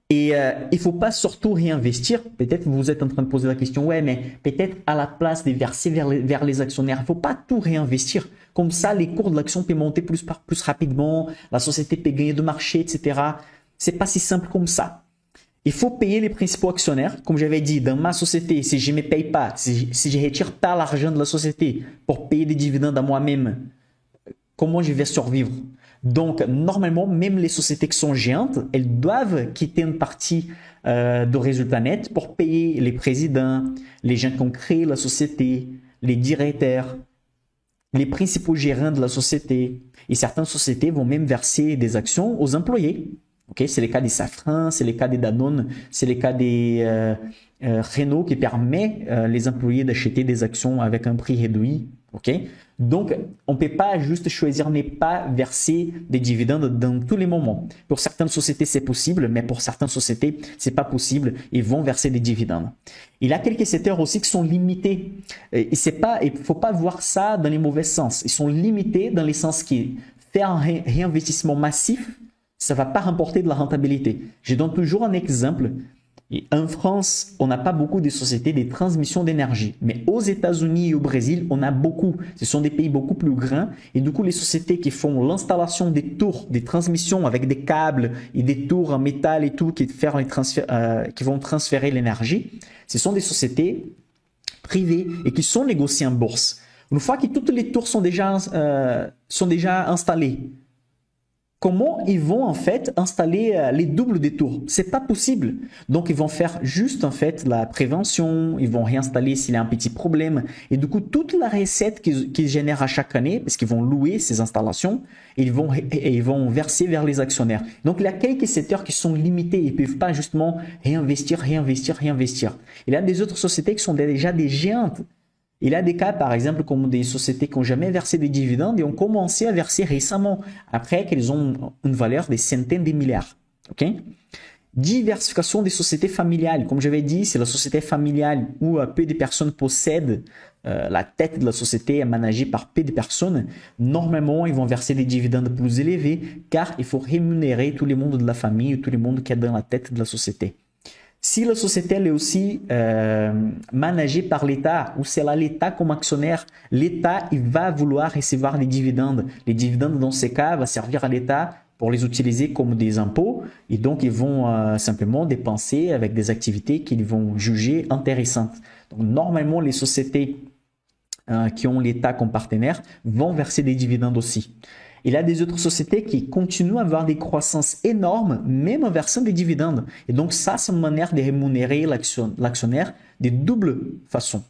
Et il ne faut pas surtout réinvestir. Peut-être vous êtes en train de poser la question, ouais, mais peut-être à la place de verser vers les actionnaires, il ne faut pas tout réinvestir. Comme ça, les cours de l'action peuvent monter plus rapidement, la société peut gagner de marché, etc. C'est pas si simple comme ça. Il faut payer les principaux actionnaires. Comme j'avais dit, dans ma société, si je ne me paye pas, si je ne retire pas l'argent de la société pour payer des dividendes à moi-même, comment je vais survivre? Donc, normalement, même les sociétés qui sont géantes, elles doivent quitter une partie de résultat net pour payer les présidents, les gens qui ont créé la société, les directeurs, les principaux gérants de la société. Et certaines sociétés vont même verser des actions aux employés. Okay? C'est le cas des Safran, c'est le cas des Danone, c'est le cas des Renault qui permet les employés d'acheter des actions avec un prix réduit. Okay? Donc, on ne peut pas juste choisir ne pas verser des dividendes dans tous les moments. Pour certaines sociétés, c'est possible, mais pour certaines sociétés, c'est pas possible. Ils vont verser des dividendes. Il y a quelques secteurs aussi qui sont limités. Et il faut pas voir ça dans les mauvais sens. Ils sont limités dans le sens qui faire un réinvestissement massif, ça va pas rapporter de la rentabilité. Je donne toujours un exemple. Et en France, on n'a pas beaucoup de sociétés de transmission d'énergie. Mais aux États-Unis et au Brésil, on a beaucoup. Ce sont des pays beaucoup plus grands. Et du coup, les sociétés qui font l'installation des tours, des transmissions avec des câbles et des tours en métal et tout qui vont transférer l'énergie, ce sont des sociétés privées et qui sont négociées en bourse. Une fois que toutes les tours sont déjà installées, comment ils vont en fait installer les doubles des tours? C'est pas possible. Donc ils vont faire juste en fait la prévention, ils vont réinstaller s'il y a un petit problème et du coup toute la recette qu'ils génèrent à chaque année, parce qu'ils vont louer ces installations, ils vont verser vers les actionnaires. Donc il y a quelques secteurs qui sont limités, ils peuvent pas justement réinvestir. Il y a des autres sociétés qui sont déjà des géantes. Il y a des cas, par exemple, comme des sociétés qui n'ont jamais versé des dividendes et ont commencé à verser récemment, après qu'elles ont une valeur de centaines de milliards. Okay? Diversification des sociétés familiales. Comme j'avais dit, c'est la société familiale où peu de personnes possèdent la tête de la société est managée par peu de personnes. Normalement, ils vont verser des dividendes plus élevés car il faut rémunérer tout le monde de la famille, tout le monde qui est dans la tête de la société. Si la société elle est aussi managée par l'État ou c'est là l'État comme actionnaire, l'État il va vouloir recevoir des dividendes. Les dividendes dans ces cas vont servir à l'État pour les utiliser comme des impôts et donc ils vont simplement dépenser avec des activités qu'ils vont juger intéressantes. Donc normalement les sociétés qui ont l'État comme partenaire vont verser des dividendes aussi. Il y a des autres sociétés qui continuent à avoir des croissances énormes, même en versant des dividendes. Et donc ça, c'est une manière de rémunérer l'actionnaire de double façon.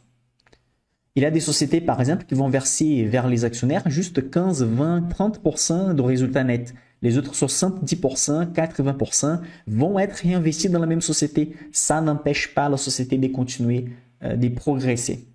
Il y a des sociétés, par exemple, qui vont verser vers les actionnaires juste 15, 20, 30% de résultat net. Les autres 70%, 80% vont être réinvestis dans la même société. Ça n'empêche pas la société de continuer de progresser.